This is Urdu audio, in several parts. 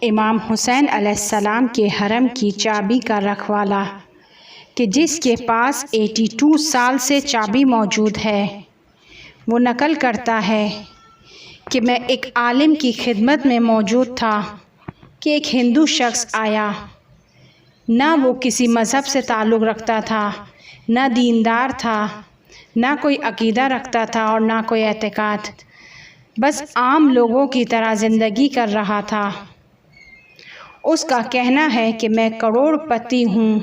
امام حسین علیہ السلام کے حرم کی چابی کا رکھوالا کہ جس کے پاس 82 سال سے چابی موجود ہے، وہ نقل کرتا ہے کہ میں ایک عالم کی خدمت میں موجود تھا کہ ایک ہندو شخص آیا۔ نہ وہ کسی مذہب سے تعلق رکھتا تھا، نہ دیندار تھا، نہ کوئی عقیدہ رکھتا تھا اور نہ کوئی اعتقاد، بس عام لوگوں کی طرح زندگی کر رہا تھا۔ اس کا کہنا ہے کہ میں کروڑ پتی ہوں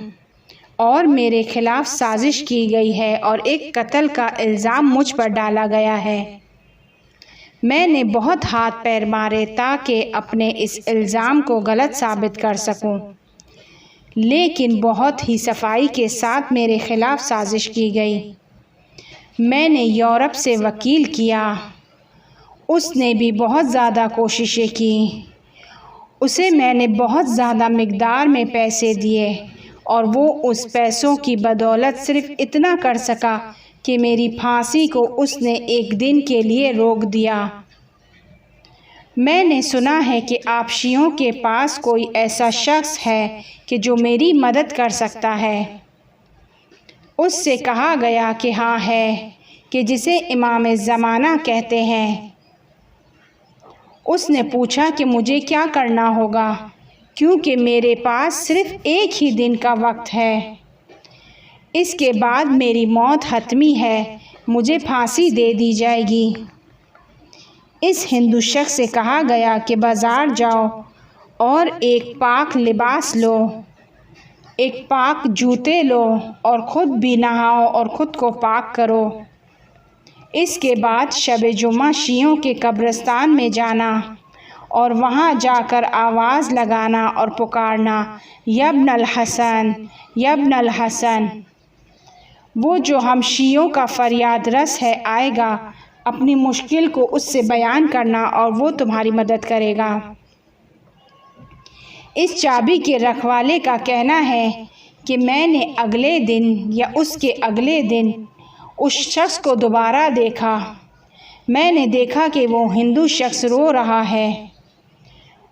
اور میرے خلاف سازش کی گئی ہے اور ایک قتل کا الزام مجھ پر ڈالا گیا ہے۔ میں نے بہت ہاتھ پیر مارے تاکہ اپنے اس الزام کو غلط ثابت کر سکوں، لیکن بہت ہی صفائی کے ساتھ میرے خلاف سازش کی گئی۔ میں نے یورپ سے وکیل کیا، اس نے بھی بہت زیادہ کوششیں کی، اسے میں نے بہت زیادہ مقدار میں پیسے دیے اور وہ اس پیسوں کی بدولت صرف اتنا کر سکا کہ میری پھانسی کو اس نے ایک دن کے لیے روک دیا۔ میں نے سنا ہے کہ آپ شیعوں کے پاس کوئی ایسا شخص ہے کہ جو میری مدد کر سکتا ہے۔ اس سے کہا گیا کہ ہاں ہے، کہ جسے امام زمانہ کہتے ہیں۔ اس نے پوچھا کہ مجھے کیا کرنا ہوگا، کیونکہ میرے پاس صرف ایک ہی دن کا وقت ہے، اس کے بعد میری موت حتمی ہے، مجھے پھانسی دے دی جائے گی۔ اس ہندو شخص سے کہا گیا کہ بازار جاؤ اور ایک پاک لباس لو، ایک پاک جوتے لو اور خود بھی نہاؤ اور خود کو پاک کرو۔ اس کے بعد شب جمعہ شیعوں کے قبرستان میں جانا اور وہاں جا کر آواز لگانا اور پکارنا، یابن الحسن، یابن الحسن۔ وہ جو ہم شیعوں کا فریاد رس ہے آئے گا، اپنی مشکل کو اس سے بیان کرنا اور وہ تمہاری مدد کرے گا۔ اس چابی کے رکھوالے کا کہنا ہے کہ میں نے اگلے دن یا اس کے اگلے دن اس شخص کو دوبارہ دیکھا۔ میں نے دیکھا کہ وہ ہندو شخص رو رہا ہے۔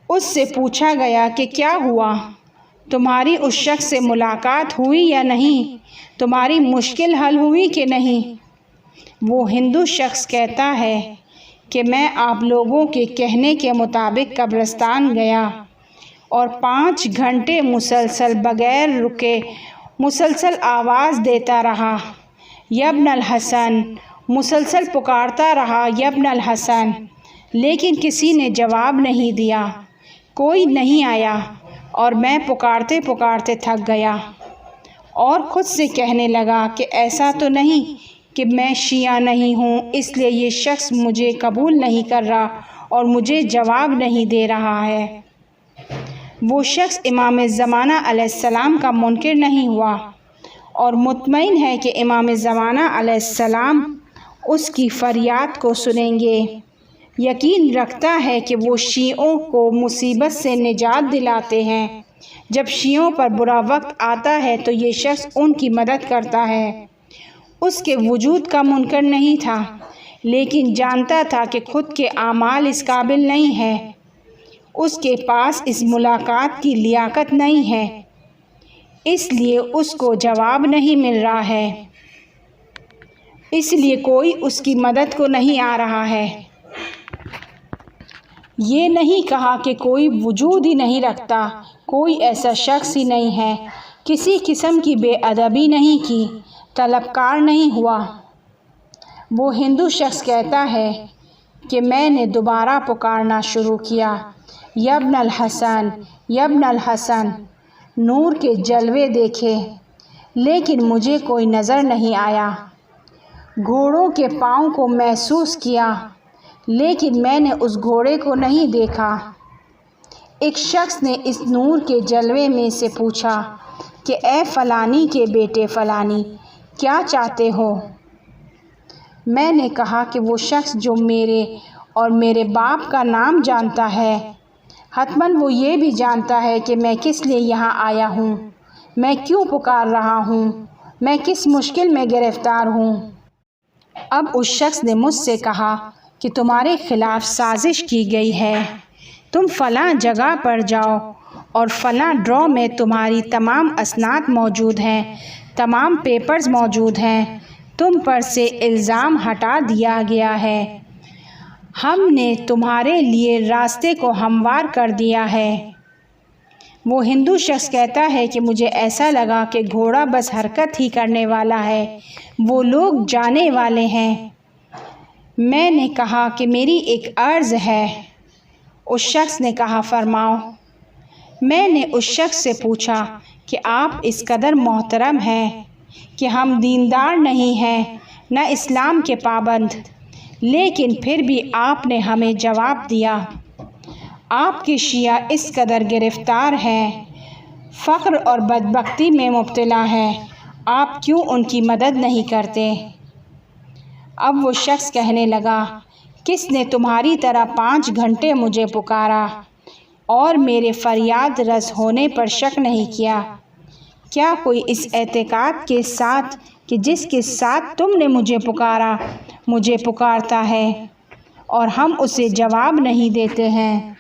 اس سے پوچھا گیا کہ کیا ہوا، تمہاری اس شخص سے ملاقات ہوئی یا نہیں، تمہاری مشکل حل ہوئی کہ نہیں؟ وہ ہندو شخص کہتا ہے کہ میں آپ لوگوں کے کہنے کے مطابق قبرستان گیا اور 5 گھنٹے مسلسل بغیر رکے مسلسل آواز دیتا رہا، یابن الحسن، مسلسل پکارتا رہا، یابن الحسن، لیکن کسی نے جواب نہیں دیا، کوئی نہیں آیا اور میں پکارتے پکارتے تھک گیا اور خود سے کہنے لگا کہ ایسا تو نہیں کہ میں شیعہ نہیں ہوں، اس لیے یہ شخص مجھے قبول نہیں کر رہا اور مجھے جواب نہیں دے رہا ہے۔ وہ شخص امام زمانہ علیہ السلام کا منکر نہیں ہوا اور مطمئن ہے کہ امام زمانہ علیہ السلام اس کی فریاد کو سنیں گے۔ یقین رکھتا ہے کہ وہ شیعوں کو مصیبت سے نجات دلاتے ہیں۔ جب شیعوں پر برا وقت آتا ہے تو یہ شخص ان کی مدد کرتا ہے۔ اس کے وجود کا منکر نہیں تھا، لیکن جانتا تھا کہ خود کے اعمال اس قابل نہیں ہے، اس کے پاس اس ملاقات کی لیاقت نہیں ہے، اس لیے اس کو جواب نہیں مل رہا ہے، اس لیے کوئی اس کی مدد کو نہیں آ رہا ہے۔ یہ نہیں کہا کہ کوئی وجود ہی نہیں رکھتا، کوئی ایسا شخص ہی نہیں ہے، کسی قسم کی بے ادبی نہیں کی، طلبکار نہیں ہوا۔ وہ ہندو شخص کہتا ہے کہ میں نے دوبارہ پکارنا شروع کیا، یابن الحسن، یابن الحسن، نور کے جلوے دیکھے، لیکن مجھے کوئی نظر نہیں آیا۔ گھوڑوں کے پاؤں کو محسوس کیا، لیکن میں نے اس گھوڑے کو نہیں دیکھا۔ ایک شخص نے اس نور کے جلوے میں سے پوچھا کہ اے فلانی کے بیٹے فلانی، کیا چاہتے ہو؟ میں نے کہا کہ وہ شخص جو میرے اور میرے باپ کا نام جانتا ہے، حتماً وہ یہ بھی جانتا ہے کہ میں کس لیے یہاں آیا ہوں، میں کیوں پکار رہا ہوں، میں کس مشکل میں گرفتار ہوں۔ اب اس شخص نے مجھ سے کہا کہ تمہارے خلاف سازش کی گئی ہے، تم فلاں جگہ پر جاؤ اور فلاں ڈرا میں تمہاری تمام اسناد موجود ہیں، تمام پیپرز موجود ہیں، تم پر سے الزام ہٹا دیا گیا ہے، ہم نے تمہارے لیے راستے کو ہموار کر دیا ہے۔ وہ ہندو شخص کہتا ہے کہ مجھے ایسا لگا کہ گھوڑا بس حرکت ہی کرنے والا ہے، وہ لوگ جانے والے ہیں۔ میں نے کہا کہ میری ایک عرض ہے۔ اس شخص نے کہا فرماؤ۔ میں نے اس شخص سے پوچھا کہ آپ اس قدر محترم ہیں کہ ہم دیندار نہیں ہیں نہ اسلام کے پابند، لیکن پھر بھی آپ نے ہمیں جواب دیا، آپ کے شیعہ اس قدر گرفتار ہیں، فقر اور بدبختی میں مبتلا ہیں، آپ کیوں ان کی مدد نہیں کرتے؟ اب وہ شخص کہنے لگا، کس نے تمہاری طرح 5 گھنٹے مجھے پکارا اور میرے فریاد رس ہونے پر شک نہیں کیا؟ کیا کوئی اس اعتقاد کے ساتھ کہ جس کے ساتھ تم نے مجھے پکارا مجھے پکارتا ہے اور ہم اسے جواب نہیں دیتے ہیں؟